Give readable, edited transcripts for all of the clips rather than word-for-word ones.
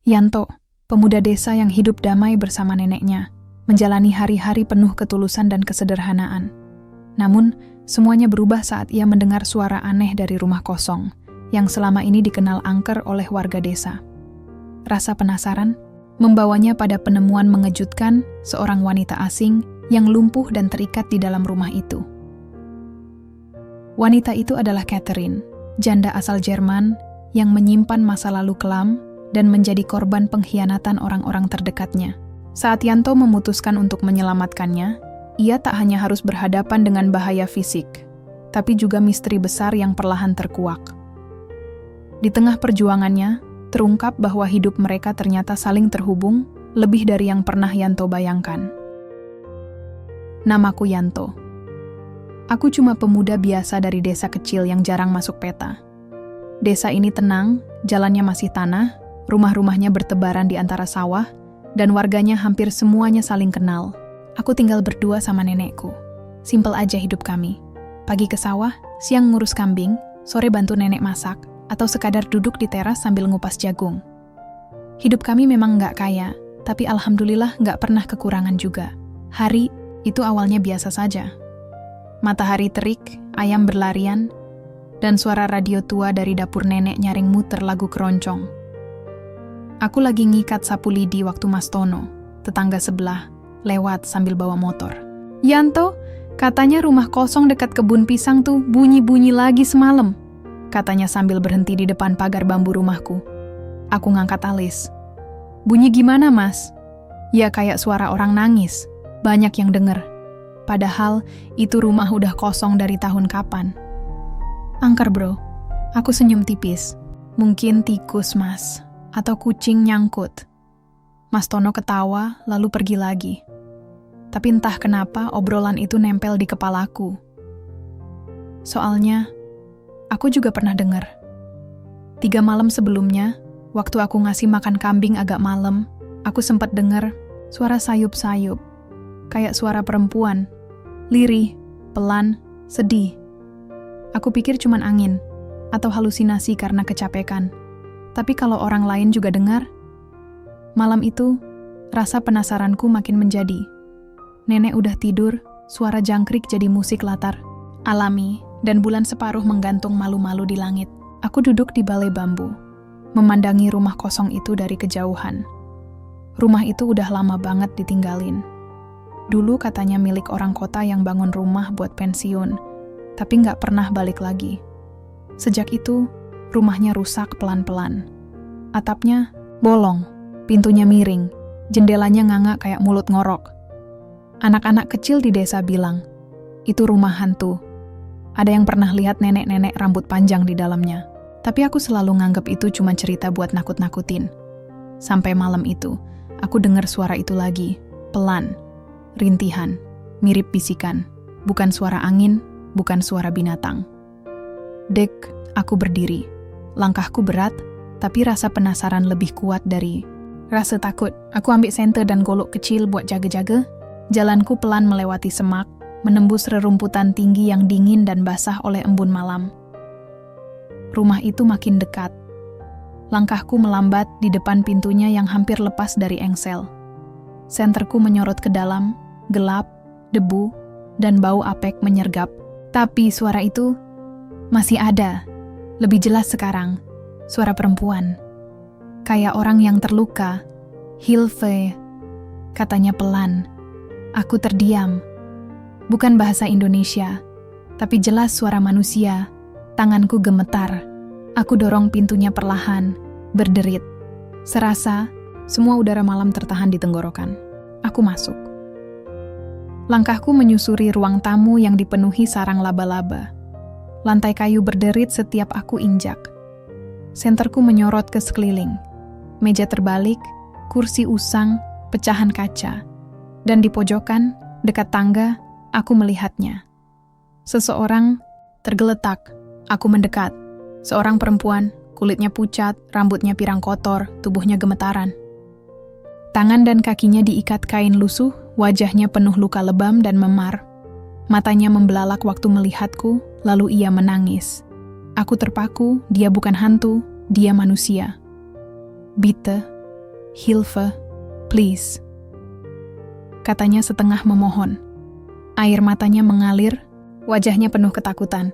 Yanto, pemuda desa yang hidup damai bersama neneknya, menjalani hari-hari penuh ketulusan dan kesederhanaan. Namun, semuanya berubah saat ia mendengar suara aneh dari rumah kosong, yang selama ini dikenal angker oleh warga desa. Rasa penasaran membawanya pada penemuan mengejutkan seorang wanita asing yang lumpuh dan terikat di dalam rumah itu. Wanita itu adalah Catherine, janda asal Jerman yang menyimpan masa lalu kelam dan menjadi korban pengkhianatan orang-orang terdekatnya. Saat Yanto memutuskan untuk menyelamatkannya, ia tak hanya harus berhadapan dengan bahaya fisik, tapi juga misteri besar yang perlahan terkuak. Di tengah perjuangannya, terungkap bahwa hidup mereka ternyata saling terhubung lebih dari yang pernah Yanto bayangkan. Namaku Yanto. Aku cuma pemuda biasa dari desa kecil yang jarang masuk peta. Desa ini tenang, jalannya masih tanah, rumah-rumahnya bertebaran di antara sawah, dan warganya hampir semuanya saling kenal. Aku tinggal berdua sama nenekku. Simpel aja hidup kami. Pagi ke sawah, siang ngurus kambing, sore bantu nenek masak, atau sekadar duduk di teras sambil ngupas jagung. Hidup kami memang nggak kaya, tapi alhamdulillah nggak pernah kekurangan juga. Hari itu awalnya biasa saja. Matahari terik, ayam berlarian, dan suara radio tua dari dapur nenek nyaring muter lagu keroncong. Aku lagi ngikat sapu lidi waktu Mas Tono, tetangga sebelah, lewat sambil bawa motor. "Yanto, katanya rumah kosong dekat kebun pisang tuh bunyi-bunyi lagi semalam," katanya sambil berhenti di depan pagar bambu rumahku. Aku ngangkat alis. "Bunyi gimana, Mas?" "Ya kayak suara orang nangis, banyak yang denger. Padahal itu rumah udah kosong dari tahun kapan." "Angker bro," aku senyum tipis. "Mungkin tikus, Mas, atau kucing nyangkut." Mas Tono ketawa lalu pergi lagi. Tapi entah kenapa obrolan itu nempel di kepalaku. Soalnya, aku juga pernah dengar. 3 malam sebelumnya, waktu aku ngasih makan kambing agak malam, aku sempat dengar suara sayup-sayup, kayak suara perempuan, lirih, pelan, sedih. Aku pikir cuman angin, atau halusinasi karena kecapekan. Tapi kalau orang lain juga dengar, malam itu, rasa penasaranku makin menjadi. Nenek udah tidur, suara jangkrik jadi musik latar alami, dan bulan separuh menggantung malu-malu di langit. Aku duduk di balai bambu, memandangi rumah kosong itu dari kejauhan. Rumah itu udah lama banget ditinggalin. Dulu katanya milik orang kota yang bangun rumah buat pensiun, tapi nggak pernah balik lagi. Sejak itu, rumahnya rusak pelan-pelan. Atapnya bolong, pintunya miring, jendelanya nganga kayak mulut ngorok. Anak-anak kecil di desa bilang, itu rumah hantu. Ada yang pernah lihat nenek-nenek rambut panjang di dalamnya. Tapi aku selalu nganggep itu cuma cerita buat nakut-nakutin. Sampai malam itu, aku dengar suara itu lagi, pelan, rintihan, mirip bisikan. Bukan suara angin, bukan suara binatang. Dek, aku berdiri. Langkahku berat, tapi rasa penasaran lebih kuat dari rasa takut. Aku ambil senter dan golok kecil buat jaga-jaga. Jalanku pelan melewati semak, menembus rerumputan tinggi yang dingin dan basah oleh embun malam. Rumah itu makin dekat. Langkahku melambat di depan pintunya yang hampir lepas dari engsel. Senterku menyorot ke dalam, gelap, debu, dan bau apek menyergap. Tapi suara itu masih ada. Lebih jelas sekarang, suara perempuan. Kayak orang yang terluka. "Hilfe," katanya pelan. Aku terdiam. Bukan bahasa Indonesia, tapi jelas suara manusia. Tanganku gemetar. Aku dorong pintunya perlahan, berderit. Serasa semua udara malam tertahan di tenggorokan. Aku masuk. Langkahku menyusuri ruang tamu yang dipenuhi sarang laba-laba. Lantai kayu berderit setiap aku injak. Senterku menyorot ke sekeliling. Meja terbalik, kursi usang, pecahan kaca. Dan di pojokan, dekat tangga, aku melihatnya. Seseorang tergeletak. Aku mendekat. Seorang perempuan, kulitnya pucat, rambutnya pirang kotor, tubuhnya gemetaran. Tangan dan kakinya diikat kain lusuh, wajahnya penuh luka lebam dan memar. Matanya membelalak waktu melihatku, lalu ia menangis. Aku terpaku, dia bukan hantu, dia manusia. "Bitte," Hilfe, please. Katanya setengah memohon. Air matanya mengalir, wajahnya penuh ketakutan.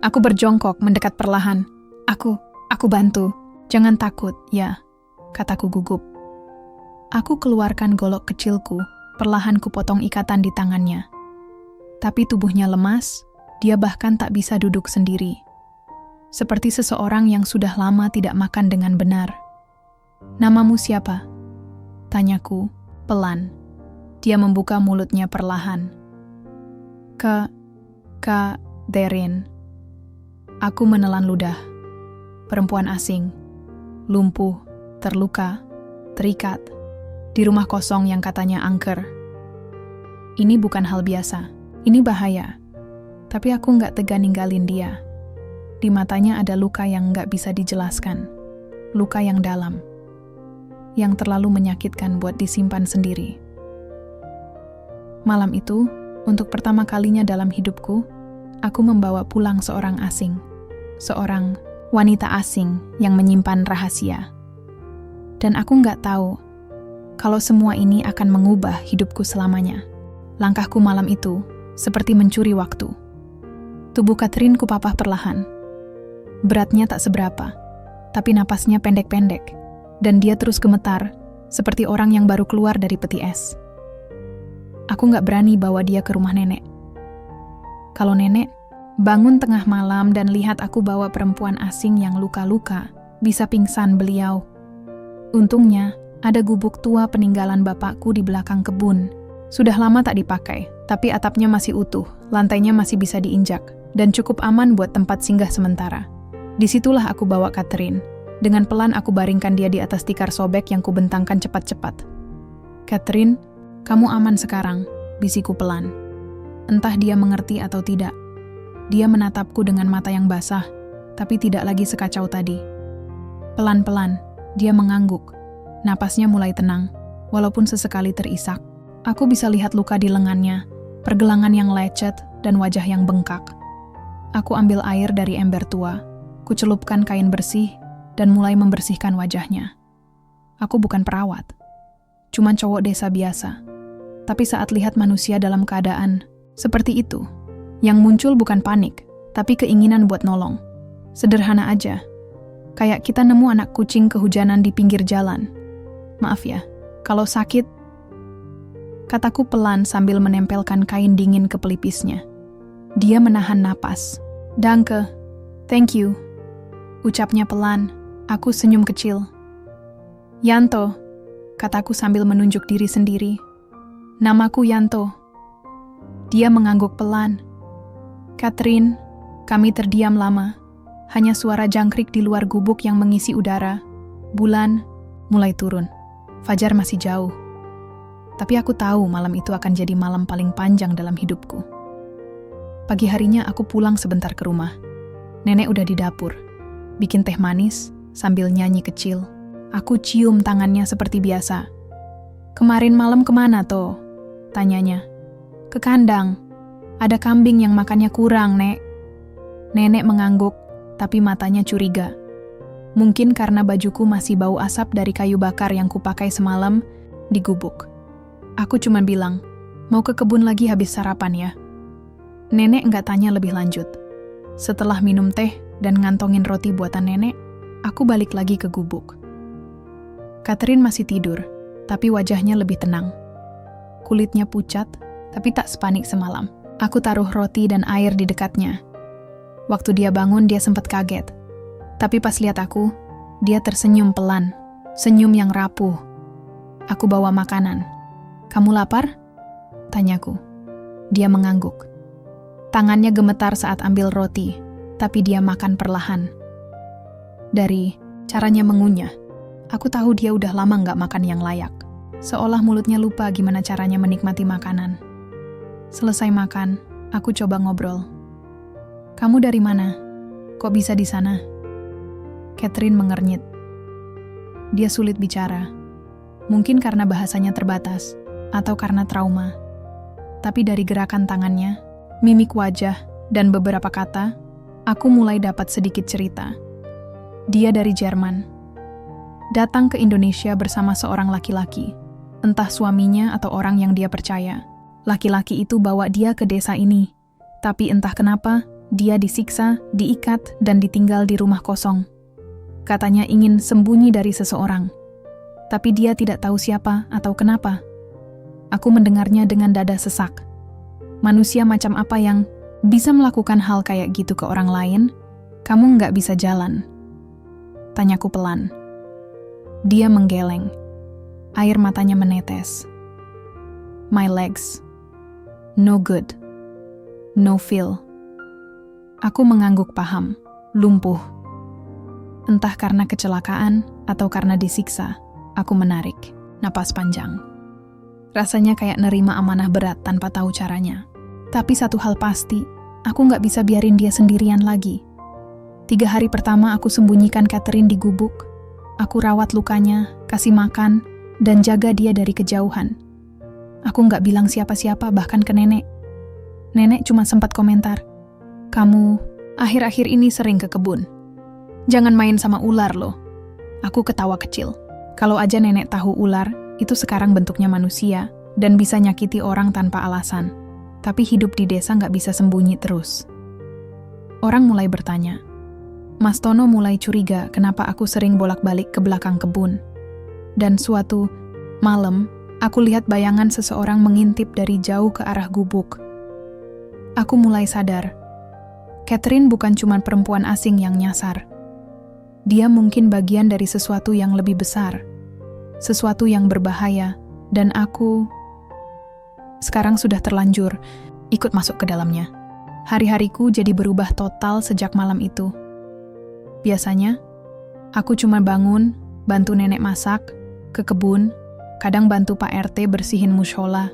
Aku berjongkok mendekat perlahan. Aku bantu. Jangan takut, ya, kataku gugup. Aku keluarkan golok kecilku, perlahan kupotong ikatan di tangannya. Tapi tubuhnya lemas, dia bahkan tak bisa duduk sendiri. Seperti seseorang yang sudah lama tidak makan dengan benar. Namamu siapa? Tanyaku, pelan. Dia membuka mulutnya perlahan. Kak Derin. Aku menelan ludah. Perempuan asing. Lumpuh, terluka, terikat. Di rumah kosong yang katanya angker. Ini bukan hal biasa. Ini bahaya. Tapi aku nggak tega ninggalin dia. Di matanya ada luka yang nggak bisa dijelaskan. Luka yang dalam. Yang terlalu menyakitkan buat disimpan sendiri. Malam itu, untuk pertama kalinya dalam hidupku, aku membawa pulang seorang asing. Seorang wanita asing yang menyimpan rahasia. Dan aku nggak tahu kalau semua ini akan mengubah hidupku selamanya. Langkahku malam itu seperti mencuri waktu. Tubuh Catherine kupapah perlahan. Beratnya tak seberapa, tapi napasnya pendek-pendek, dan dia terus gemetar, seperti orang yang baru keluar dari peti es. Aku nggak berani bawa dia ke rumah nenek. Kalau nenek bangun tengah malam dan lihat aku bawa perempuan asing yang luka-luka, bisa pingsan beliau. Untungnya, ada gubuk tua peninggalan bapakku di belakang kebun. Sudah lama tak dipakai, tapi atapnya masih utuh, lantainya masih bisa diinjak, dan cukup aman buat tempat singgah sementara. Disitulah aku bawa Catherine. Dengan pelan aku baringkan dia di atas tikar sobek yang kubentangkan cepat-cepat. Catherine, kamu aman sekarang, bisiku pelan. Entah dia mengerti atau tidak. Dia menatapku dengan mata yang basah, tapi tidak lagi sekacau tadi. Pelan-pelan, dia mengangguk. Napasnya mulai tenang, walaupun sesekali terisak. Aku bisa lihat luka di lengannya, pergelangan yang lecet, dan wajah yang bengkak. Aku ambil air dari ember tua, kucelupkan kain bersih, dan mulai membersihkan wajahnya. Aku bukan perawat, cuma cowok desa biasa. Tapi saat lihat manusia dalam keadaan seperti itu, yang muncul bukan panik, tapi keinginan buat nolong. Sederhana aja, kayak kita nemu anak kucing kehujanan di pinggir jalan. Maaf ya, kalau sakit, kataku pelan sambil menempelkan kain dingin ke pelipisnya. Dia menahan napas. Danke, thank you, ucapnya pelan. Aku senyum kecil. Yanto, kataku sambil menunjuk diri sendiri. Namaku Yanto. Dia mengangguk pelan. Catherine, kami terdiam lama. Hanya suara jangkrik di luar gubuk yang mengisi udara. Bulan mulai turun. Fajar masih jauh. Tapi aku tahu malam itu akan jadi malam paling panjang dalam hidupku. Pagi harinya aku pulang sebentar ke rumah. Nenek udah di dapur. Bikin teh manis sambil nyanyi kecil. Aku cium tangannya seperti biasa. Kemarin malam kemana toh? Tanyanya. Ke kandang. Ada kambing yang makannya kurang, Nek. Nenek mengangguk, tapi matanya curiga. Mungkin karena bajuku masih bau asap dari kayu bakar yang kupakai semalam di gubuk. Aku cuma bilang, mau ke kebun lagi habis sarapan ya. Nenek nggak tanya lebih lanjut. Setelah minum teh dan ngantongin roti buatan nenek, aku balik lagi ke gubuk. Catherine masih tidur, tapi wajahnya lebih tenang. Kulitnya pucat, tapi tak sepanik semalam. Aku taruh roti dan air di dekatnya. Waktu dia bangun, dia sempat kaget. Tapi pas lihat aku, dia tersenyum pelan. Senyum yang rapuh. Aku bawa makanan. Kamu lapar? Tanyaku. Dia mengangguk. Tangannya gemetar saat ambil roti, tapi dia makan perlahan. Dari caranya mengunyah, aku tahu dia udah lama nggak makan yang layak. Seolah mulutnya lupa gimana caranya menikmati makanan. Selesai makan, aku coba ngobrol. Kamu dari mana? Kok bisa di sana? Catherine mengernyit. Dia sulit bicara. Mungkin karena bahasanya terbatas, atau karena trauma. Tapi dari gerakan tangannya, mimik wajah, dan beberapa kata, aku mulai dapat sedikit cerita. Dia dari Jerman. datang ke Indonesia bersama seorang laki-laki, entah suaminya atau orang yang dia percaya. Laki-laki itu bawa dia ke desa ini, tapi entah kenapa, dia disiksa, diikat, dan ditinggal di rumah kosong. Katanya ingin sembunyi dari seseorang, tapi dia tidak tahu siapa atau kenapa. Aku mendengarnya dengan dada sesak. Manusia macam apa yang bisa melakukan hal kayak gitu ke orang lain? Kamu nggak bisa jalan. Tanyaku pelan. Dia menggeleng. Air matanya menetes. My legs. No good. No feel. Aku mengangguk paham. Lumpuh. Entah karena kecelakaan atau karena disiksa, aku menarik napas panjang. Rasanya kayak nerima amanah berat tanpa tahu caranya. Tapi satu hal pasti, aku nggak bisa biarin dia sendirian lagi. 3 hari pertama aku sembunyikan Catherine di gubuk. Aku rawat lukanya, kasih makan, dan jaga dia dari kejauhan. Aku nggak bilang siapa-siapa, bahkan ke nenek. Nenek cuma sempat komentar, "Kamu akhir-akhir ini sering ke kebun. Jangan main sama ular loh." Aku ketawa kecil. Kalau aja nenek tahu ular, itu sekarang bentuknya manusia, dan bisa nyakiti orang tanpa alasan. Tapi hidup di desa nggak bisa sembunyi terus. Orang mulai bertanya. Mas Tono mulai curiga kenapa aku sering bolak-balik ke belakang kebun. Dan suatu malam, aku lihat bayangan seseorang mengintip dari jauh ke arah gubuk. Aku mulai sadar, Catherine bukan cuma perempuan asing yang nyasar. Dia mungkin bagian dari sesuatu yang lebih besar, sesuatu yang berbahaya, dan aku sekarang sudah terlanjur ikut masuk ke dalamnya. Hari-hariku jadi berubah total sejak malam itu. Biasanya, aku cuma bangun, bantu nenek masak, ke kebun, kadang bantu Pak RT bersihin mushola.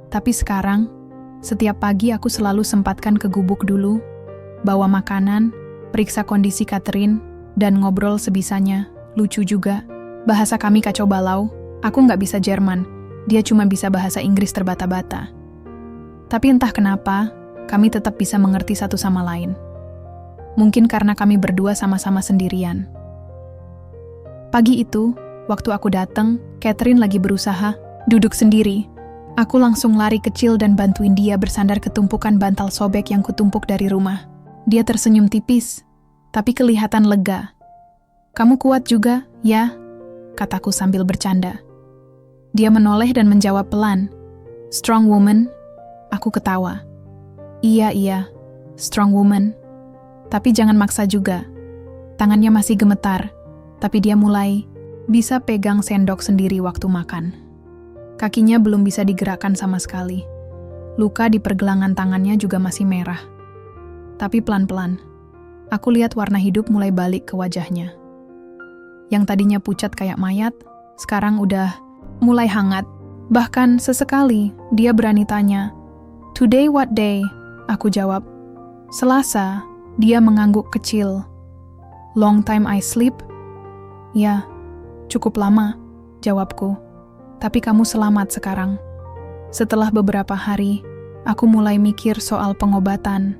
Tapi sekarang, setiap pagi aku selalu sempatkan ke gubuk dulu, bawa makanan, periksa kondisi Catherine, dan ngobrol sebisanya. Lucu juga, bahasa kami kacau balau, aku nggak bisa Jerman, dia cuma bisa bahasa Inggris terbata-bata. Tapi entah kenapa, kami tetap bisa mengerti satu sama lain. Mungkin karena kami berdua sama-sama sendirian. Pagi itu, waktu aku datang, Catherine lagi berusaha duduk sendiri. Aku langsung lari kecil dan bantuin dia bersandar ke tumpukan bantal sobek yang kutumpuk dari rumah. Dia tersenyum tipis, tapi kelihatan lega. "Kamu kuat juga, ya?" kataku sambil bercanda. Dia menoleh dan menjawab pelan. "Strong woman?" Aku ketawa. Iya, strong woman. Tapi jangan maksa juga." Tangannya masih gemetar, tapi dia mulai bisa pegang sendok sendiri waktu makan. Kakinya belum bisa digerakkan sama sekali. Luka di pergelangan tangannya juga masih merah. Tapi pelan-pelan, aku lihat warna hidup mulai balik ke wajahnya. Yang tadinya pucat kayak mayat, sekarang udah mulai hangat. Bahkan sesekali dia berani tanya, "Today what day?" Aku jawab, "Selasa." Dia mengangguk kecil. "Long time I sleep?" "Ya, cukup lama," jawabku. "Tapi kamu selamat sekarang." Setelah beberapa hari, aku mulai mikir soal pengobatan.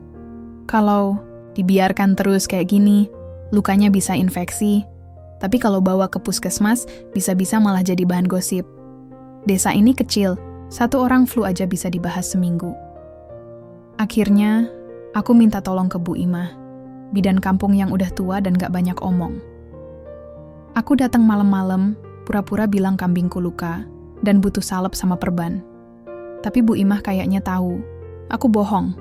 Kalau dibiarkan terus kayak gini, lukanya bisa infeksi. Tapi kalau bawa ke puskesmas, bisa-bisa malah jadi bahan gosip. Desa ini kecil, 1 orang flu aja bisa dibahas seminggu. Akhirnya, aku minta tolong ke Bu Imah, bidan kampung yang udah tua dan gak banyak omong. Aku datang malam-malam, pura-pura bilang kambingku luka, dan butuh salep sama perban. Tapi Bu Imah kayaknya tahu. Aku bohong.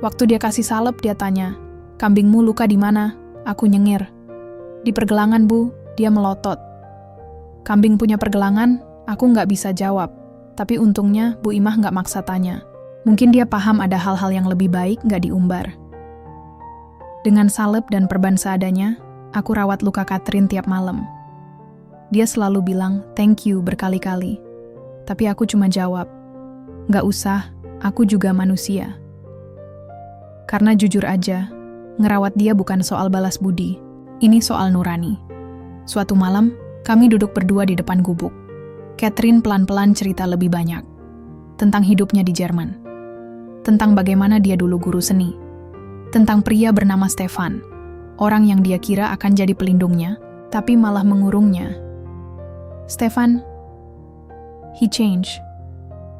Waktu dia kasih salep, dia tanya, "Kambingmu luka di mana?" Aku nyengir. "Di pergelangan, Bu," dia melotot. Kambing punya pergelangan, aku nggak bisa jawab. Tapi untungnya Bu Imah nggak maksa tanya. Mungkin dia paham ada hal-hal yang lebih baik nggak diumbar. Dengan salep dan perban seadanya, aku rawat luka Catherine tiap malam. Dia selalu bilang thank you berkali-kali. Tapi aku cuma jawab, nggak usah, aku juga manusia. Karena jujur aja, ngerawat dia bukan soal balas budi. Ini soal nurani. Suatu malam, kami duduk berdua di depan gubuk. Catherine pelan-pelan cerita lebih banyak. Tentang hidupnya di Jerman. Tentang bagaimana dia dulu guru seni. Tentang pria bernama Stefan. Orang yang dia kira akan jadi pelindungnya, tapi malah mengurungnya. Stefan, he changed.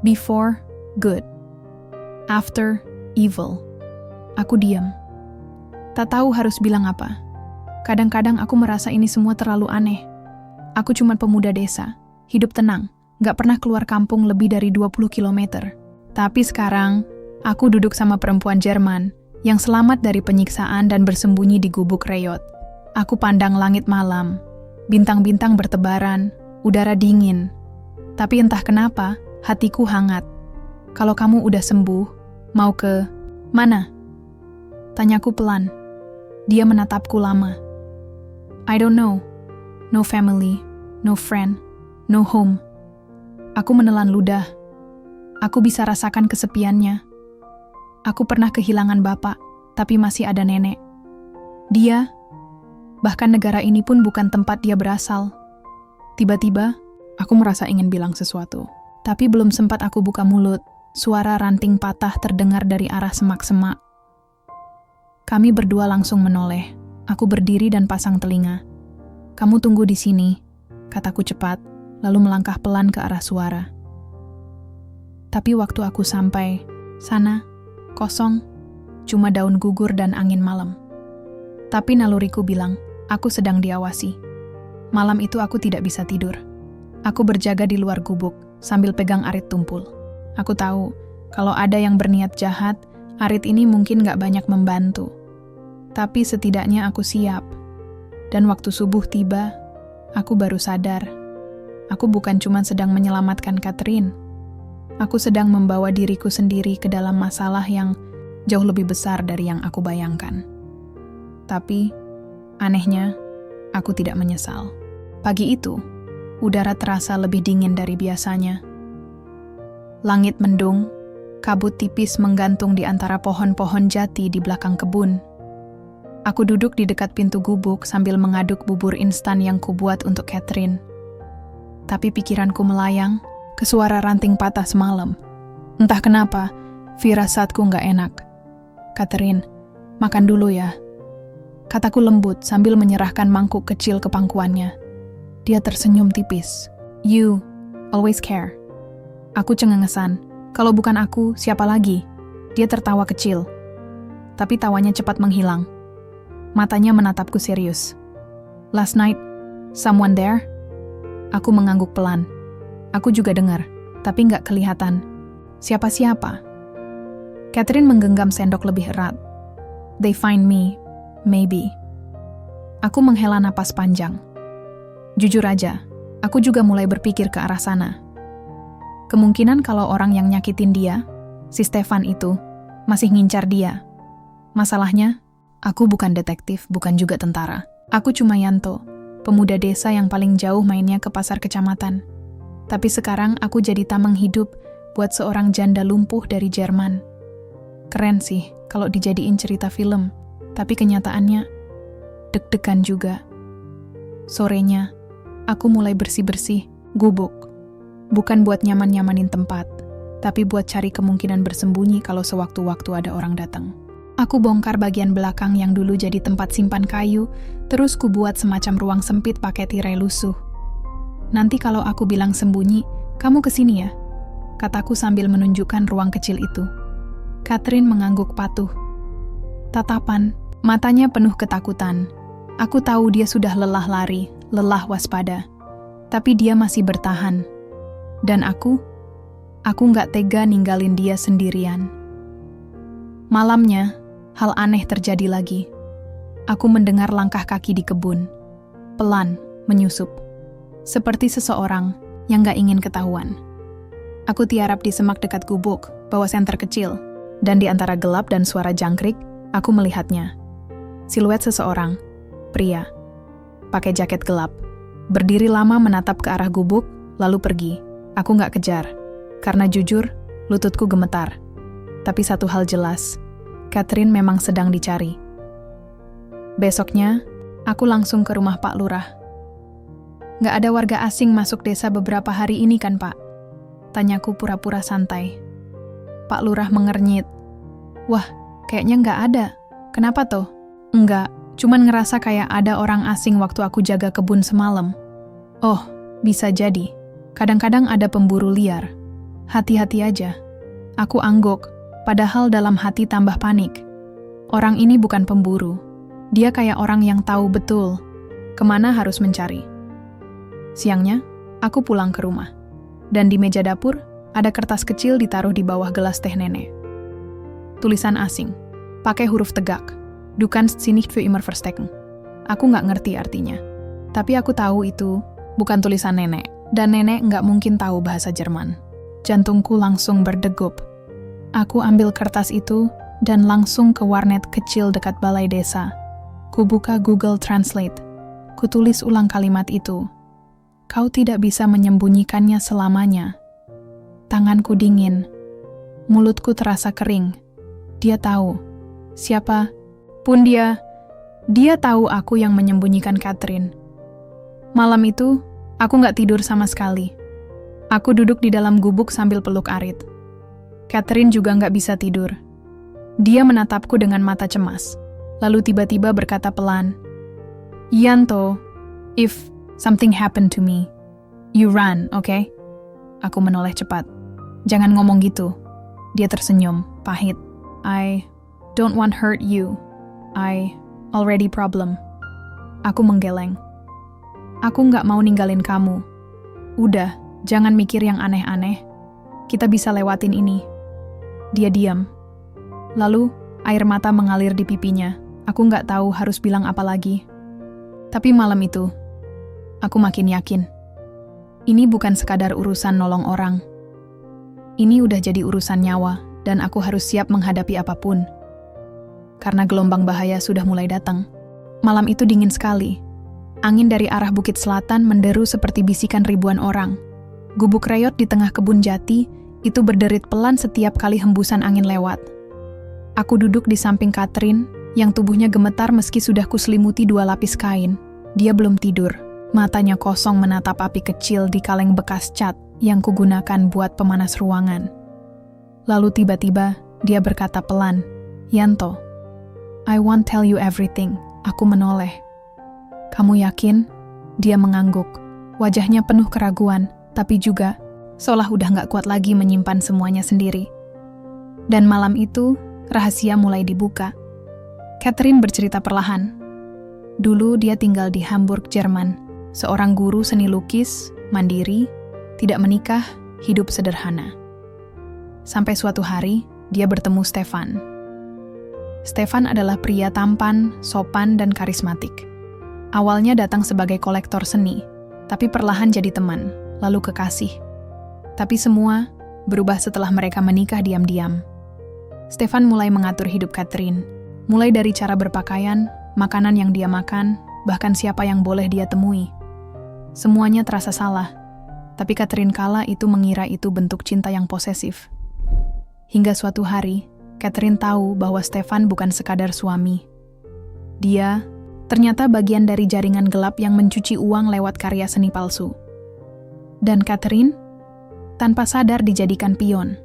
Before, good. After, evil. Aku diam. Tak tahu harus bilang apa. Kadang-kadang aku merasa ini semua terlalu aneh. Aku cuma pemuda desa, hidup tenang, gak pernah keluar kampung lebih dari 20 kilometer. Tapi sekarang, aku duduk sama perempuan Jerman yang selamat dari penyiksaan dan bersembunyi di gubuk reyot. Aku pandang langit malam, bintang-bintang bertebaran, udara dingin. Tapi entah kenapa, hatiku hangat. Kalau kamu udah sembuh, mau ke mana? Tanyaku pelan. Dia menatapku lama. I don't know. No family, no friend, no home. Aku menelan ludah. Aku bisa rasakan kesepiannya. Aku pernah kehilangan bapak, tapi masih ada nenek. Dia, bahkan negara ini pun bukan tempat dia berasal. Tiba-tiba, aku merasa ingin bilang sesuatu. Tapi belum sempat aku buka mulut, suara ranting patah terdengar dari arah semak-semak. Kami berdua langsung menoleh. Aku berdiri dan pasang telinga. Kamu tunggu di sini, kataku cepat, lalu melangkah pelan ke arah suara. Tapi waktu aku sampai, sana, kosong, cuma daun gugur dan angin malam. Tapi naluriku bilang, aku sedang diawasi. Malam itu aku tidak bisa tidur. Aku berjaga di luar gubuk, sambil pegang arit tumpul. Aku tahu, kalau ada yang berniat jahat, arit ini mungkin gak banyak membantu. Tapi setidaknya aku siap. Dan waktu subuh tiba, aku baru sadar. Aku bukan cuma sedang menyelamatkan Catherine. Aku sedang membawa diriku sendiri ke dalam masalah yang jauh lebih besar dari yang aku bayangkan. Tapi, anehnya, aku tidak menyesal. Pagi itu, udara terasa lebih dingin dari biasanya. Langit mendung, kabut tipis menggantung di antara pohon-pohon jati di belakang kebun. Aku duduk di dekat pintu gubuk sambil mengaduk bubur instan yang kubuat untuk Catherine. Tapi pikiranku melayang ke suara ranting patah semalam. Entah kenapa, firasatku gak enak. Catherine, makan dulu ya. Kataku lembut sambil menyerahkan mangkuk kecil ke pangkuannya. Dia tersenyum tipis. You always care. Aku cengengesan. Kalau bukan aku, siapa lagi? Dia tertawa kecil. Tapi tawanya cepat menghilang. Matanya menatapku serius. Last night, someone there? Aku mengangguk pelan. Aku juga dengar, tapi nggak kelihatan. Siapa-siapa? Catherine menggenggam sendok lebih erat. They find me, maybe. Aku menghela napas panjang. Jujur aja, aku juga mulai berpikir ke arah sana. Kemungkinan kalau orang yang nyakitin dia, si Stefan itu, masih ngincar dia. Masalahnya, aku bukan detektif, bukan juga tentara. Aku cuma Yanto, pemuda desa yang paling jauh mainnya ke pasar kecamatan. Tapi sekarang aku jadi tameng hidup buat seorang janda lumpuh dari Jerman. Keren sih kalau dijadiin cerita film, tapi kenyataannya deg-degan juga. Sorenya, aku mulai bersih-bersih gubuk. Bukan buat nyaman-nyamanin tempat, tapi buat cari kemungkinan bersembunyi kalau sewaktu-waktu ada orang datang. Aku bongkar bagian belakang yang dulu jadi tempat simpan kayu, terus kubuat semacam ruang sempit pakai tirai lusuh. Nanti kalau aku bilang sembunyi, kamu kesini ya? Kataku sambil menunjukkan ruang kecil itu. Catherine mengangguk patuh. Tatapan, matanya penuh ketakutan. Aku tahu dia sudah lelah lari, lelah waspada. Tapi dia masih bertahan. Dan aku nggak tega ninggalin dia sendirian. Malamnya, hal aneh terjadi lagi. Aku mendengar langkah kaki di kebun. Pelan, menyusup. Seperti seseorang yang gak ingin ketahuan. Aku tiarap di semak dekat gubuk, bawa senter kecil. Dan di antara gelap dan suara jangkrik, aku melihatnya. Siluet seseorang, pria. Pakai jaket gelap. Berdiri lama menatap ke arah gubuk, lalu pergi. Aku gak kejar. Karena jujur, lututku gemetar. Tapi satu hal jelas, Catherine memang sedang dicari. Besoknya, aku langsung ke rumah Pak Lurah. Nggak ada warga asing masuk desa beberapa hari ini kan, Pak? Tanyaku pura-pura santai. Pak Lurah mengernyit. Wah, kayaknya nggak ada. Kenapa toh? Enggak, cuman ngerasa kayak ada orang asing waktu aku jaga kebun semalam. Oh, Bisa jadi. Kadang-kadang ada pemburu liar. Hati-hati aja. Aku angguk, padahal dalam hati tambah panik. Orang ini bukan pemburu. Dia kayak orang yang tahu betul kemana harus mencari. Siangnya, aku pulang ke rumah. Dan di meja dapur, ada kertas kecil ditaruh di bawah gelas teh nenek. Tulisan asing, pakai huruf tegak. Du kannst sie nicht für immer verstecken. Aku nggak ngerti artinya. Tapi aku tahu itu bukan tulisan nenek. Dan nenek nggak mungkin tahu bahasa Jerman. Jantungku langsung berdegup. Aku ambil kertas itu dan langsung ke warnet kecil dekat balai desa. Kubuka Google Translate. Kutulis ulang kalimat itu. Kau tidak bisa menyembunyikannya selamanya. Tanganku dingin. Mulutku terasa kering. Dia tahu. Siapa pun dia tahu aku yang menyembunyikan Catherine. Malam itu, aku nggak tidur sama sekali. Aku duduk di dalam gubuk sambil peluk Arit. Catherine juga nggak bisa tidur. Dia menatapku dengan mata cemas. Lalu tiba-tiba berkata pelan, Yanto, if something happened to me, you run, okay? Aku menoleh cepat. Jangan ngomong gitu. Dia tersenyum, pahit. I don't want hurt you. I already problem. Aku menggeleng. Aku nggak mau ninggalin kamu. Udah, jangan mikir yang aneh-aneh. Kita bisa lewatin ini. Dia diam. Lalu, air mata mengalir di pipinya. Aku nggak tahu harus bilang apa lagi. Tapi malam itu, aku makin yakin. Ini bukan sekadar urusan nolong orang. Ini udah jadi urusan nyawa, dan aku harus siap menghadapi apapun. Karena gelombang bahaya sudah mulai datang. Malam itu dingin sekali. Angin dari arah bukit selatan menderu seperti bisikan ribuan orang. Gubuk reyot di tengah kebun jati itu berderit pelan setiap kali hembusan angin lewat. Aku duduk di samping Catherine, yang tubuhnya gemetar meski sudah kuselimuti 2 lapis kain. Dia belum tidur. Matanya kosong menatap api kecil di kaleng bekas cat yang kugunakan buat pemanas ruangan. Lalu tiba-tiba, dia berkata pelan, Yanto, I won't tell you everything. Aku menoleh. Kamu yakin? Dia mengangguk. Wajahnya penuh keraguan, tapi juga seolah udah gak kuat lagi menyimpan semuanya sendiri. Dan malam itu, rahasia mulai dibuka. Catherine bercerita perlahan. Dulu dia tinggal di Hamburg, Jerman. Seorang guru seni lukis, mandiri, tidak menikah, hidup sederhana. Sampai suatu hari, dia bertemu Stefan. Stefan adalah pria tampan, sopan, dan karismatik. Awalnya datang sebagai kolektor seni, tapi perlahan jadi teman, lalu kekasih. Tapi semua berubah setelah mereka menikah diam-diam. Stefan mulai mengatur hidup Catherine, mulai dari cara berpakaian, makanan yang dia makan, bahkan siapa yang boleh dia temui. Semuanya terasa salah, tapi Catherine kala itu mengira itu bentuk cinta yang posesif. Hingga suatu hari, Catherine tahu bahwa Stefan bukan sekadar suami. Dia ternyata bagian dari jaringan gelap yang mencuci uang lewat karya seni palsu. Dan Catherine, tanpa sadar dijadikan pion.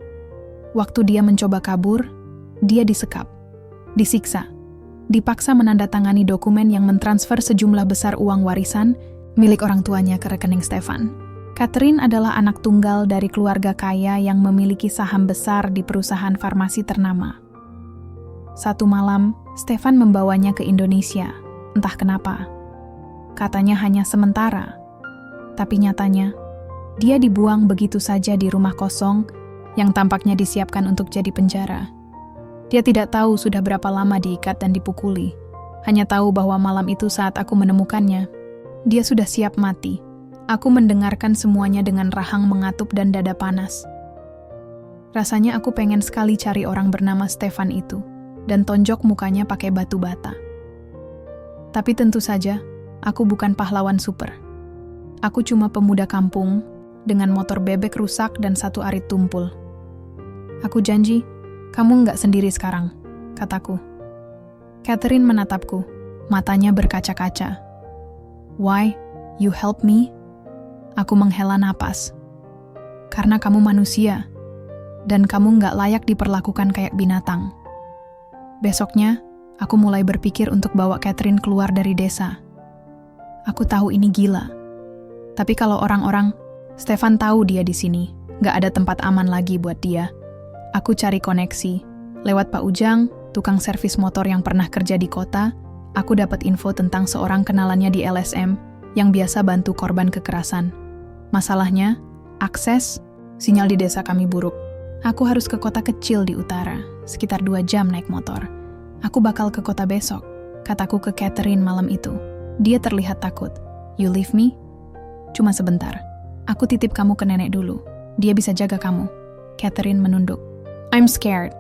Waktu dia mencoba kabur, dia disekap, disiksa, dipaksa menandatangani dokumen yang mentransfer sejumlah besar uang warisan milik orang tuanya ke rekening Stefan. Catherine adalah anak tunggal dari keluarga kaya yang memiliki saham besar di perusahaan farmasi ternama. Satu malam, Stefan membawanya ke Indonesia. Entah kenapa. Katanya hanya sementara. Tapi nyatanya, dia dibuang begitu saja di rumah kosong yang tampaknya disiapkan untuk jadi penjara. Dia tidak tahu sudah berapa lama diikat dan dipukuli. Hanya tahu bahwa malam itu saat aku menemukannya, dia sudah siap mati. Aku mendengarkan semuanya dengan rahang mengatup dan dada panas. Rasanya aku pengen sekali cari orang bernama Stefan itu dan tonjok mukanya pakai batu bata. Tapi tentu saja, aku bukan pahlawan super. Aku cuma pemuda kampung dengan motor bebek rusak dan 1 arit tumpul. Aku janji, kamu nggak sendiri sekarang, kataku. Catherine menatapku, matanya berkaca-kaca. Why? You help me? Aku menghela napas. Karena kamu manusia, dan kamu nggak layak diperlakukan kayak binatang. Besoknya, aku mulai berpikir untuk bawa Catherine keluar dari desa. Aku tahu ini gila, Tapi kalau orang-orang, Stefan tahu dia di sini, nggak ada tempat aman lagi buat dia. Aku cari koneksi. Lewat Pak Ujang, tukang servis motor yang pernah kerja di kota, aku dapat info tentang seorang kenalannya di LSM yang biasa bantu korban kekerasan. Masalahnya, akses, sinyal di desa kami buruk. Aku harus ke kota kecil di utara, sekitar 2 jam naik motor. Aku bakal ke kota besok, kataku ke Catherine malam itu. Dia terlihat takut. You leave me? Cuma sebentar. Aku titip kamu ke nenek dulu. Dia bisa jaga kamu. Catherine menunduk. I'm scared.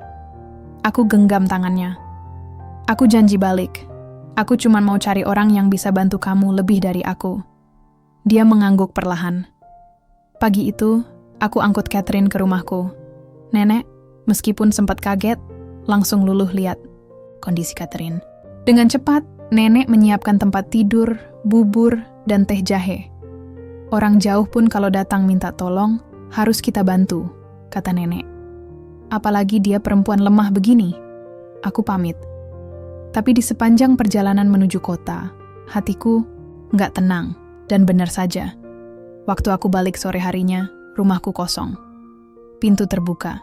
Aku genggam tangannya. Aku janji balik. Aku cuma mau cari orang yang bisa bantu kamu lebih dari aku. Dia mengangguk perlahan. Pagi itu, aku angkut Catherine ke rumahku. Nenek, meskipun sempat kaget, langsung luluh lihat kondisi Catherine. Dengan cepat, nenek menyiapkan tempat tidur, bubur, dan teh jahe. Orang jauh pun kalau datang minta tolong, harus kita bantu, kata nenek. Apalagi dia perempuan lemah begini. Aku pamit. Tapi di sepanjang perjalanan menuju kota, hatiku nggak tenang, dan benar saja. Waktu aku balik sore harinya, rumahku kosong. Pintu terbuka,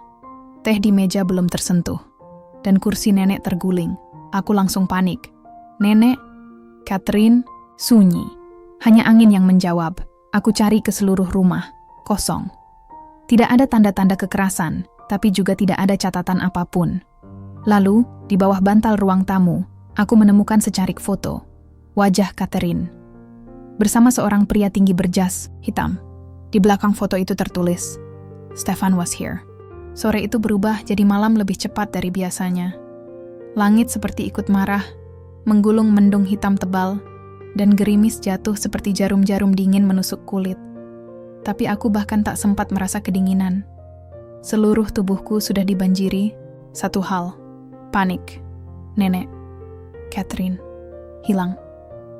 teh di meja belum tersentuh, dan kursi nenek terguling. Aku langsung panik. Nenek, Catherine, sunyi. Hanya angin yang menjawab. Aku cari ke seluruh rumah, kosong. Tidak ada tanda-tanda kekerasan, tapi juga tidak ada catatan apapun. Lalu, di bawah bantal ruang tamu, aku menemukan secarik foto. Wajah Catherine. Bersama seorang pria tinggi berjas, hitam. Di belakang foto itu tertulis, Stefan was here. Sore itu berubah jadi malam lebih cepat dari biasanya. Langit seperti ikut marah, menggulung mendung hitam tebal, dan gerimis jatuh seperti jarum-jarum dingin menusuk kulit. Tapi aku bahkan tak sempat merasa kedinginan. Seluruh tubuhku sudah dibanjiri satu hal, panik. Nenek, Catherine, hilang.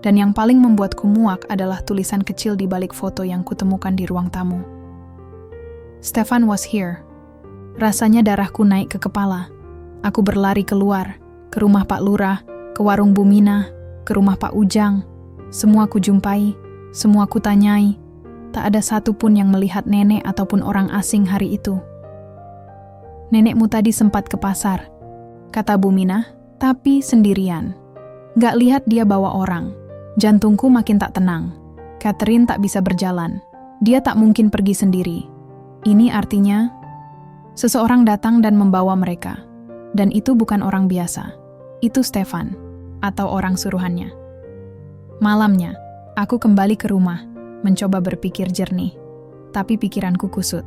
Dan yang paling membuatku muak adalah tulisan kecil di balik foto yang kutemukan di ruang tamu. Stefan was here. Rasanya darahku naik ke kepala. Aku berlari keluar, ke rumah Pak Lurah, ke warung Bumina, ke rumah Pak Ujang. Semua kujumpai, semua kutanyai. Tak ada satupun yang melihat nenek ataupun orang asing hari itu. Nenekmu tadi sempat ke pasar, kata Bumina, tapi sendirian. Gak lihat dia bawa orang. Jantungku makin tak tenang. Catherine tak bisa berjalan. Dia tak mungkin pergi sendiri. Ini artinya, seseorang datang dan membawa mereka. Dan itu bukan orang biasa. Itu Stefan, atau orang suruhannya. Malamnya, aku kembali ke rumah, mencoba berpikir jernih. Tapi pikiranku kusut.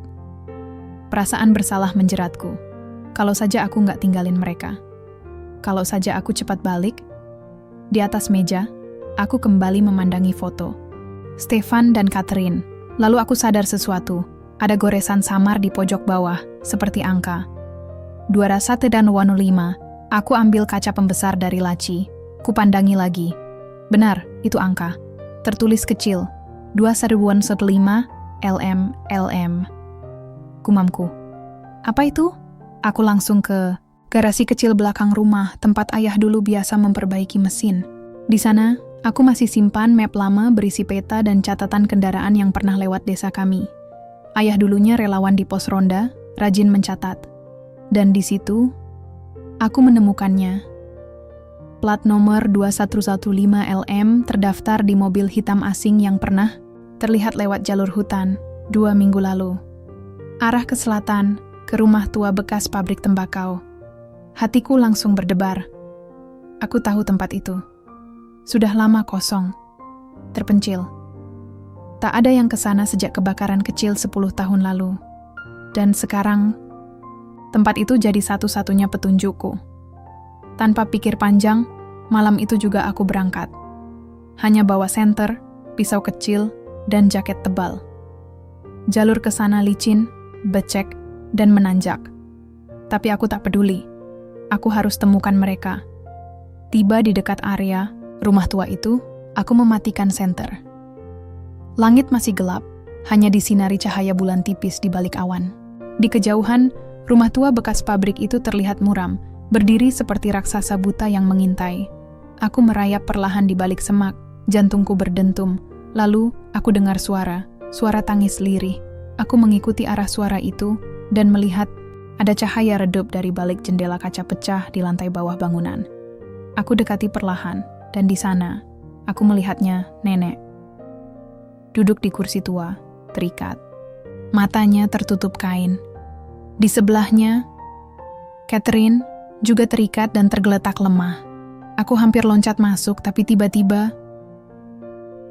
Perasaan bersalah menjeratku. Kalau saja aku nggak tinggalin mereka. Kalau saja aku cepat balik. Di atas meja, aku kembali memandangi foto. Stefan dan Catherine. Lalu aku sadar sesuatu. Ada goresan samar di pojok bawah, seperti angka. 201 dan 105. Aku ambil kaca pembesar dari laci. Kupandangi lagi. Benar, itu angka. Tertulis kecil. 2115 LM. Gumamku. Apa itu? Aku langsung ke garasi kecil belakang rumah, tempat ayah dulu biasa memperbaiki mesin. Di sana, aku masih simpan map lama berisi peta dan catatan kendaraan yang pernah lewat desa kami. Ayah dulunya relawan di pos ronda, rajin mencatat. Dan di situ, aku menemukannya. Plat nomor 2115 LM terdaftar di mobil hitam asing yang pernah terlihat lewat jalur hutan 2 minggu lalu. Arah ke selatan, ke rumah tua bekas pabrik tembakau. Hatiku langsung berdebar. Aku tahu tempat itu. Sudah lama kosong, terpencil. Tak ada yang kesana sejak kebakaran kecil 10 tahun lalu. Dan sekarang, tempat itu jadi satu-satunya petunjukku. Tanpa pikir panjang, malam itu juga aku berangkat. Hanya bawa senter, pisau kecil, dan jaket tebal. Jalur ke sana licin, becek, dan menanjak. Tapi aku tak peduli. Aku harus temukan mereka. Tiba di dekat area rumah tua itu, aku mematikan senter. Langit masih gelap, hanya disinari cahaya bulan tipis di balik awan. Di kejauhan, rumah tua bekas pabrik itu terlihat muram, berdiri seperti raksasa buta yang mengintai. Aku merayap perlahan di balik semak, jantungku berdentum, Lalu, aku dengar suara tangis lirih. Aku mengikuti arah suara itu dan melihat ada cahaya redup dari balik jendela kaca pecah di lantai bawah bangunan. Aku dekati perlahan, dan di sana, aku melihatnya nenek. Duduk di kursi tua, terikat. Matanya tertutup kain. Di sebelahnya, Catherine juga terikat dan tergeletak lemah. Aku hampir loncat masuk, tapi tiba-tiba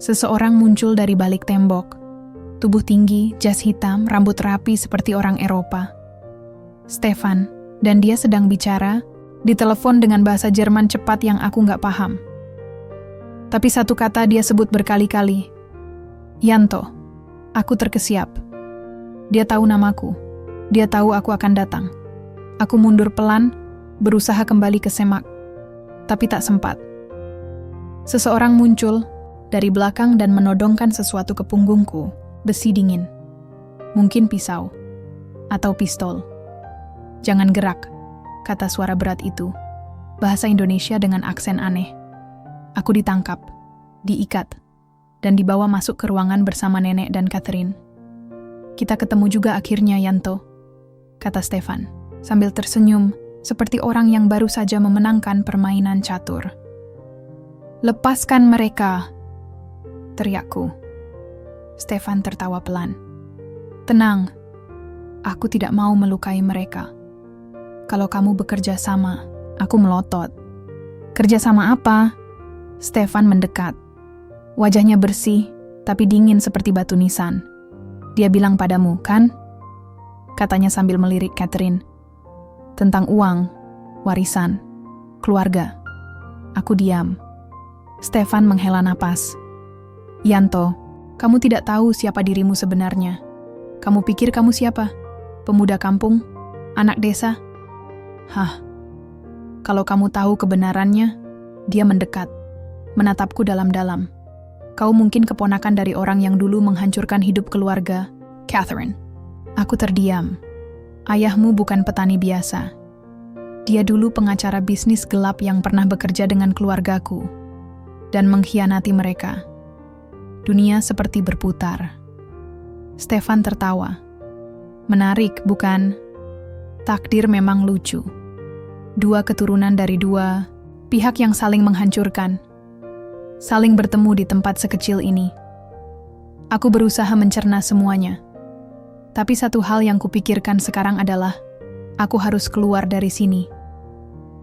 seseorang muncul dari balik tembok. Tubuh tinggi, jas hitam, rambut rapi seperti orang Eropa. Stefan, dan dia sedang bicara, ditelepon dengan bahasa Jerman cepat yang aku nggak paham. Tapi satu kata dia sebut berkali-kali. Yanto. Aku terkesiap. Dia tahu namaku. Dia tahu aku akan datang. Aku mundur pelan, berusaha kembali ke semak. Tapi tak sempat. Seseorang muncul dari belakang dan menodongkan sesuatu ke punggungku, besi dingin. Mungkin pisau. Atau pistol. Jangan gerak, kata suara berat itu. Bahasa Indonesia dengan aksen aneh. Aku ditangkap, diikat, dan dibawa masuk ke ruangan bersama nenek dan Catherine. Kita ketemu juga akhirnya, Yanto, kata Stefan, sambil tersenyum seperti orang yang baru saja memenangkan permainan catur. Lepaskan mereka, teriakku. Stefan tertawa pelan. Tenang, aku tidak mau melukai mereka. Kalau kamu bekerja sama, aku melotot. Kerja sama apa? Stefan mendekat. Wajahnya bersih, tapi dingin seperti batu nisan. Dia bilang padamu, kan? Katanya sambil melirik Catherine. Tentang uang, warisan, keluarga. Aku diam. Stefan menghela napas. Yanto, kamu tidak tahu siapa dirimu sebenarnya. Kamu pikir kamu siapa? Pemuda kampung? Anak desa? Hah, kalau kamu tahu kebenarannya, dia mendekat, menatapku dalam-dalam. Kau mungkin keponakan dari orang yang dulu menghancurkan hidup keluarga, Catherine. Aku terdiam. Ayahmu bukan petani biasa. Dia dulu pengacara bisnis gelap yang pernah bekerja dengan keluargaku dan mengkhianati mereka. Dunia seperti berputar. Stefan tertawa. Menarik, bukan? Takdir memang lucu. Dua keturunan dari dua pihak yang saling menghancurkan. Saling bertemu di tempat sekecil ini. Aku berusaha mencerna semuanya. Tapi satu hal yang kupikirkan sekarang adalah, aku harus keluar dari sini.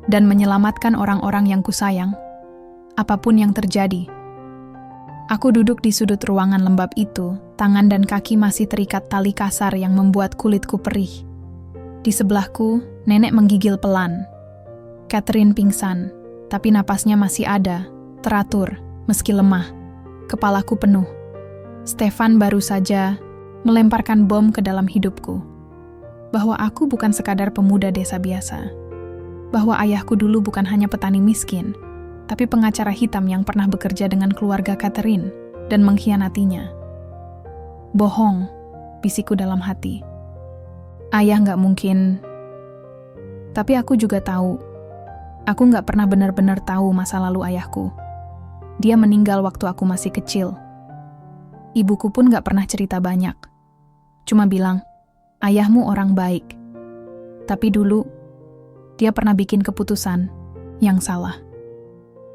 Dan menyelamatkan orang-orang yang kusayang, apapun yang terjadi. Aku duduk di sudut ruangan lembab itu, tangan dan kaki masih terikat tali kasar yang membuat kulitku perih. Di sebelahku, nenek menggigil pelan. Catherine pingsan, tapi napasnya masih ada, teratur, meski lemah. Kepalaku penuh. Stefan baru saja melemparkan bom ke dalam hidupku. Bahwa aku bukan sekadar pemuda desa biasa. Bahwa ayahku dulu bukan hanya petani miskin, tapi pengacara hitam yang pernah bekerja dengan keluarga Catherine dan mengkhianatinya. Bohong, bisikku dalam hati. Ayah nggak mungkin. Tapi aku juga tahu. Aku nggak pernah benar-benar tahu masa lalu ayahku. Dia meninggal waktu aku masih kecil. Ibuku pun nggak pernah cerita banyak. Cuma bilang, ayahmu orang baik. Tapi dulu, dia pernah bikin keputusan yang salah.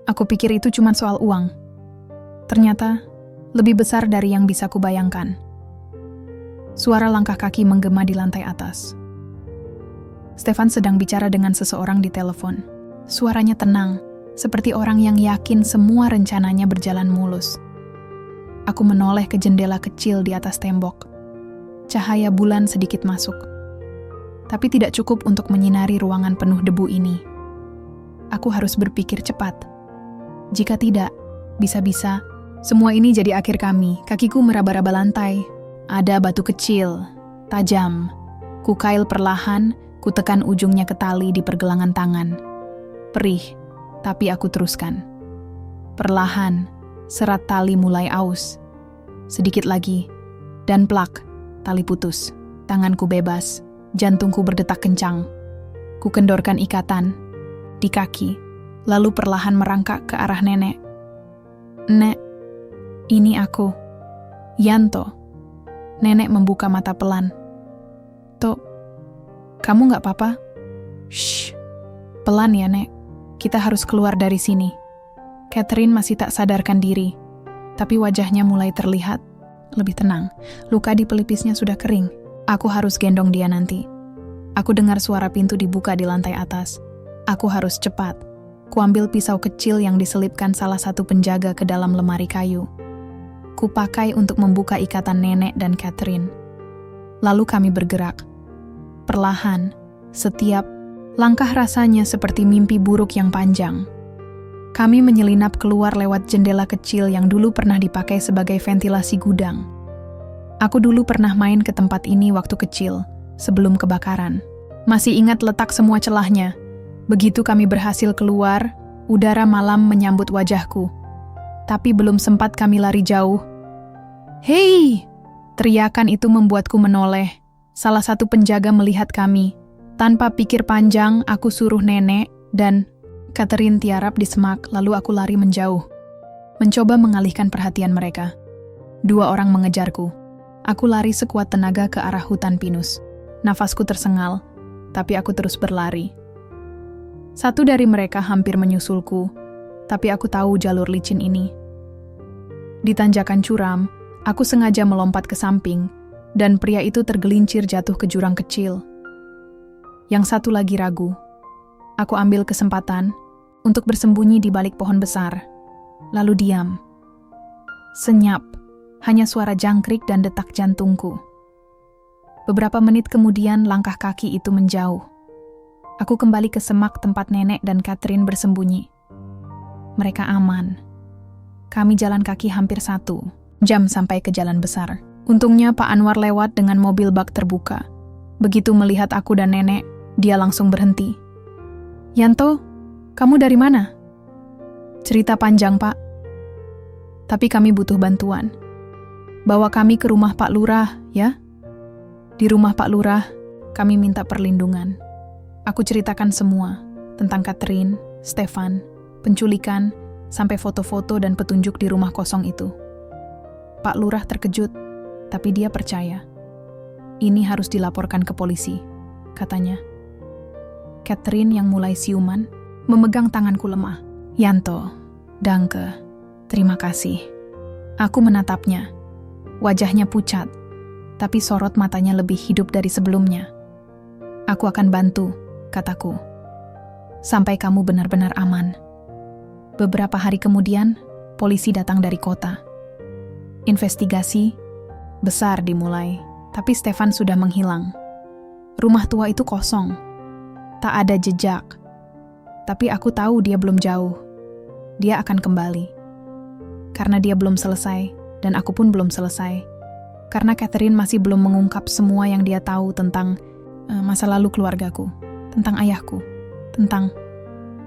Aku pikir itu cuma soal uang. Ternyata, lebih besar dari yang bisa kubayangkan. Suara langkah kaki menggema di lantai atas. Stefan sedang bicara dengan seseorang di telepon. Suaranya tenang, seperti orang yang yakin semua rencananya berjalan mulus. Aku menoleh ke jendela kecil di atas tembok. Cahaya bulan sedikit masuk. Tapi tidak cukup untuk menyinari ruangan penuh debu ini. Aku harus berpikir cepat. Jika tidak, bisa-bisa semua ini jadi akhir kami. Kakiku meraba-raba lantai. Ada batu kecil, tajam. Kukail perlahan, kutekan ujungnya ke tali di pergelangan tangan. Perih, tapi aku teruskan. Perlahan, serat tali mulai aus. Sedikit lagi, dan plak, tali putus. Tanganku bebas, jantungku berdetak kencang. Ku kendorkan ikatan di kaki, lalu perlahan merangkak ke arah nenek. Nek, ini aku. Yanto. Nenek membuka mata pelan. Tok, kamu nggak apa-apa? Shh, pelan ya, Nek. Kita harus keluar dari sini. Catherine masih tak sadarkan diri, tapi wajahnya mulai terlihat lebih tenang. Luka di pelipisnya sudah kering. Aku harus gendong dia nanti. Aku dengar suara pintu dibuka di lantai atas. Aku harus cepat. Kuambil pisau kecil yang diselipkan salah satu penjaga ke dalam lemari kayu. Kupakai untuk membuka ikatan nenek dan Catherine. Lalu kami bergerak. Perlahan, setiap langkah rasanya seperti mimpi buruk yang panjang. Kami menyelinap keluar lewat jendela kecil yang dulu pernah dipakai sebagai ventilasi gudang. Aku dulu pernah main ke tempat ini waktu kecil, sebelum kebakaran. Masih ingat letak semua celahnya. Begitu kami berhasil keluar, udara malam menyambut wajahku. Tapi belum sempat kami lari jauh. "Hei!" Teriakan itu membuatku menoleh. Salah satu penjaga melihat kami. Tanpa pikir panjang, aku suruh nenek dan Catherine tiarap di semak, lalu aku lari menjauh. Mencoba mengalihkan perhatian mereka. 2 orang mengejarku. Aku lari sekuat tenaga ke arah hutan pinus. Nafasku tersengal, tapi aku terus berlari. Satu dari mereka hampir menyusulku, tapi aku tahu jalur licin ini. Di tanjakan curam, aku sengaja melompat ke samping, dan pria itu tergelincir jatuh ke jurang kecil. Yang satu lagi ragu. Aku ambil kesempatan untuk bersembunyi di balik pohon besar, lalu diam. Senyap, hanya suara jangkrik dan detak jantungku. Beberapa menit kemudian langkah kaki itu menjauh. Aku kembali ke semak tempat nenek dan Catherine bersembunyi. Mereka aman. Kami jalan kaki hampir 1 jam sampai ke jalan besar. Untungnya Pak Anwar lewat dengan mobil bak terbuka. Begitu melihat aku dan nenek, dia langsung berhenti. "Yanto, kamu dari mana?" "Cerita panjang, Pak. Tapi kami butuh bantuan. Bawa kami ke rumah Pak Lurah, ya?" Di rumah Pak Lurah, kami minta perlindungan. Aku ceritakan semua, tentang Catherine, Stefan, penculikan, sampai foto-foto dan petunjuk di rumah kosong itu. Pak Lurah terkejut, tapi dia percaya. "Ini harus dilaporkan ke polisi," katanya. Catherine yang mulai siuman, memegang tanganku lemah. "Yanto, danke, terima kasih." Aku menatapnya. Wajahnya pucat, tapi sorot matanya lebih hidup dari sebelumnya. "Aku akan bantu," kataku. "Sampai kamu benar-benar aman." Beberapa hari kemudian, polisi datang dari kota. Investigasi besar dimulai, tapi Stefan sudah menghilang. Rumah tua itu kosong. Tak ada jejak. Tapi aku tahu dia belum jauh. Dia akan kembali. Karena dia belum selesai, dan aku pun belum selesai. Karena Catherine masih belum mengungkap semua yang dia tahu tentang masa lalu keluargaku, tentang ayahku, tentang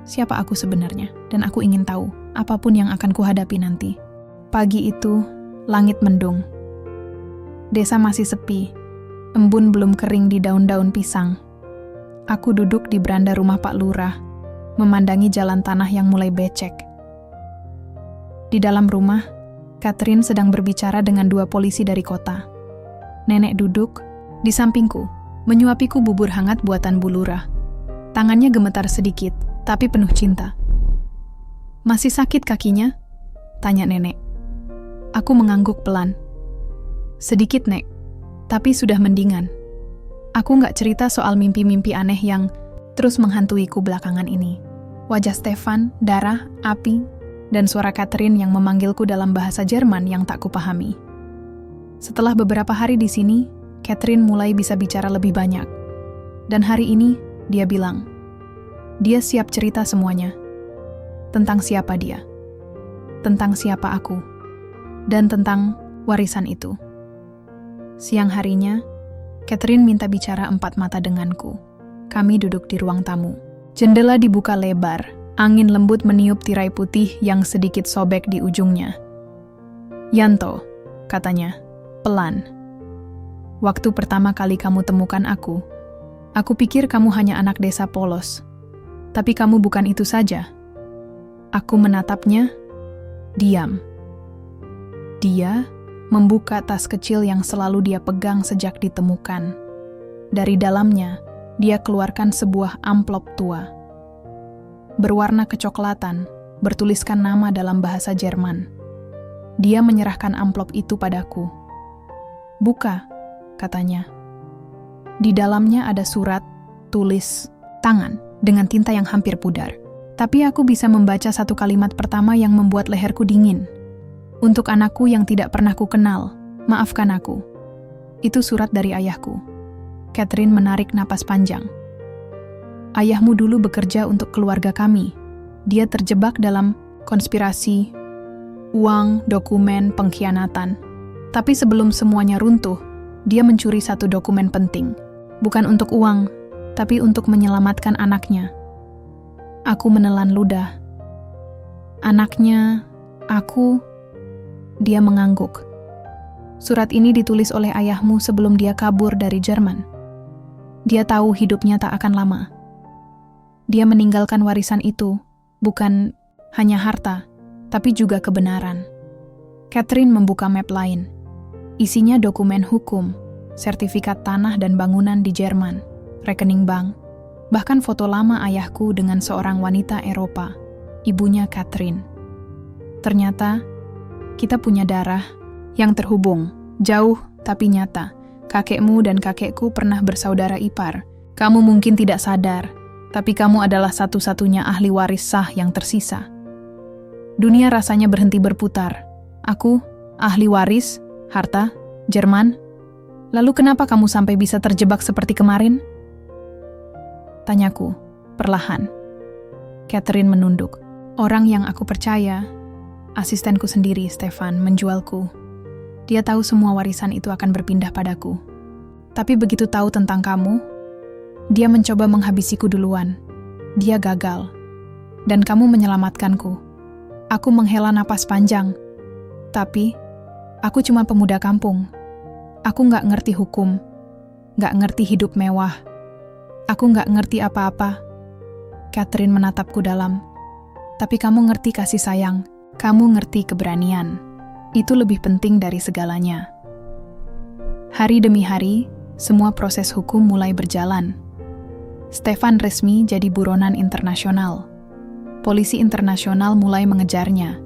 siapa aku sebenarnya, dan aku ingin tahu apapun yang akan kuhadapi nanti. Pagi itu, langit mendung. Desa masih sepi, embun belum kering di daun-daun pisang. Aku duduk di beranda rumah Pak Lurah, memandangi jalan tanah yang mulai becek. Di dalam rumah, Catherine sedang berbicara dengan 2 polisi dari kota. Nenek duduk di sampingku, menyuapiku bubur hangat buatan Bu Lurah. Tangannya gemetar sedikit, tapi penuh cinta. "Masih sakit kakinya?" tanya nenek. Aku mengangguk pelan. "Sedikit, Nek, tapi sudah mendingan." Aku nggak cerita soal mimpi-mimpi aneh yang terus menghantuiku belakangan ini. Wajah Stefan, darah, api, dan suara Catherine yang memanggilku dalam bahasa Jerman yang tak kupahami. Setelah beberapa hari di sini, Catherine mulai bisa bicara lebih banyak. Dan hari ini, dia bilang, dia siap cerita semuanya. Tentang siapa dia. Tentang siapa aku. Dan tentang warisan itu. Siang harinya, Catherine minta bicara 4 mata denganku. Kami duduk di ruang tamu. Jendela dibuka lebar. Angin lembut meniup tirai putih yang sedikit sobek di ujungnya. "Yanto," katanya, pelan. "Waktu pertama kali kamu temukan aku pikir kamu hanya anak desa polos. Tapi kamu bukan itu saja." Aku menatapnya, diam. Dia membuka tas kecil yang selalu dia pegang sejak ditemukan. Dari dalamnya, dia keluarkan sebuah amplop tua. Berwarna kecoklatan, bertuliskan nama dalam bahasa Jerman. Dia menyerahkan amplop itu padaku. "Buka," katanya. Di dalamnya ada surat, tulis, tangan, dengan tinta yang hampir pudar. Tapi aku bisa membaca satu kalimat pertama yang membuat leherku dingin. "Untuk anakku yang tidak pernah ku kenal, maafkan aku." Itu surat dari ayahku. Catherine menarik napas panjang. "Ayahmu dulu bekerja untuk keluarga kami. Dia terjebak dalam konspirasi, uang, dokumen, pengkhianatan. Tapi sebelum semuanya runtuh, dia mencuri satu dokumen penting. Bukan untuk uang, tapi untuk menyelamatkan anaknya." Aku menelan ludah. "Anaknya, aku..." Dia mengangguk. "Surat ini ditulis oleh ayahmu sebelum dia kabur dari Jerman. Dia tahu hidupnya tak akan lama. Dia meninggalkan warisan itu, bukan hanya harta, tapi juga kebenaran." Catherine membuka map lain. Isinya dokumen hukum, sertifikat tanah dan bangunan di Jerman, rekening bank, bahkan foto lama ayahku dengan seorang wanita Eropa, ibunya Catherine. Ternyata, kita punya darah yang terhubung, jauh tapi nyata. Kakekmu dan kakekku pernah bersaudara ipar. Kamu mungkin tidak sadar, tapi kamu adalah satu-satunya ahli waris sah yang tersisa. Dunia rasanya berhenti berputar. Aku, ahli waris, harta, Jerman. Lalu kenapa kamu sampai bisa terjebak seperti kemarin? Tanyaku, perlahan. Catherine menunduk. Orang yang aku percaya, asistenku sendiri, Stefan, menjualku. Dia tahu semua warisan itu akan berpindah padaku. Tapi begitu tahu tentang kamu, dia mencoba menghabisiku duluan. Dia gagal. Dan kamu menyelamatkanku. Aku menghela napas panjang. Tapi, aku cuma pemuda kampung. Aku nggak ngerti hukum. Nggak ngerti hidup mewah. Aku nggak ngerti apa-apa. Catherine menatapku dalam. Tapi kamu ngerti kasih sayang. Kamu ngerti keberanian. Itu lebih penting dari segalanya. Hari demi hari, semua proses hukum mulai berjalan. Stefan resmi jadi buronan internasional. Polisi internasional mulai mengejarnya.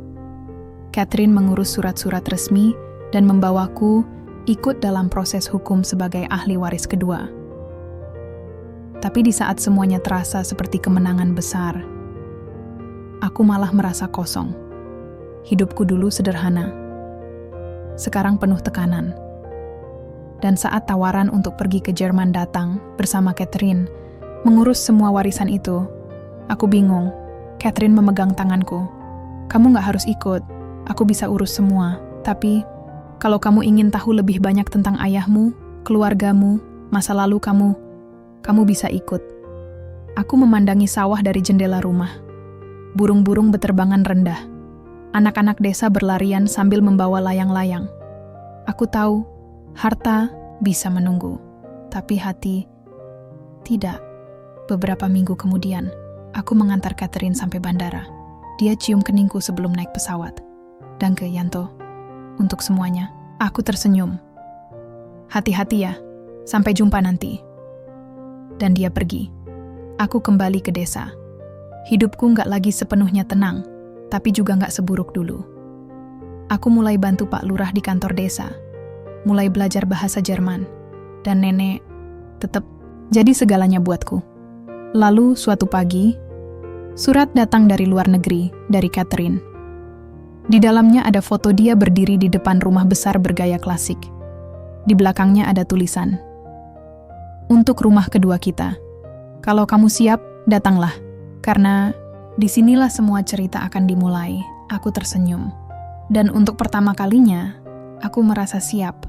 Catherine mengurus surat-surat resmi dan membawaku ikut dalam proses hukum sebagai ahli waris kedua. Tapi di saat semuanya terasa seperti kemenangan besar, aku malah merasa kosong. Hidupku dulu sederhana. Sekarang penuh tekanan. Dan saat tawaran untuk pergi ke Jerman datang bersama Catherine, mengurus semua warisan itu, aku bingung. Catherine memegang tanganku. "Kamu gak harus ikut, aku bisa urus semua. Tapi, kalau kamu ingin tahu lebih banyak tentang ayahmu, keluargamu, masa lalu kamu bisa ikut." Aku memandangi sawah dari jendela rumah. Burung-burung beterbangan rendah. Anak-anak desa berlarian sambil membawa layang-layang. Aku tahu, harta bisa menunggu. Tapi hati, tidak. Beberapa minggu kemudian, aku mengantar Catherine sampai bandara. Dia cium keningku sebelum naik pesawat. "Danke, Yanto. Untuk semuanya." Aku tersenyum. "Hati-hati ya. Sampai jumpa nanti." Dan dia pergi. Aku kembali ke desa. Hidupku nggak lagi sepenuhnya tenang, tapi juga nggak seburuk dulu. Aku mulai bantu Pak Lurah di kantor desa, mulai belajar bahasa Jerman, dan nenek tetap jadi segalanya buatku. Lalu suatu pagi, surat datang dari luar negeri, dari Catherine. Di dalamnya ada foto dia berdiri di depan rumah besar bergaya klasik. Di belakangnya ada tulisan, "Untuk rumah kedua kita. Kalau kamu siap, datanglah. Karena disinilah semua cerita akan dimulai." Aku tersenyum. Dan untuk pertama kalinya, aku merasa siap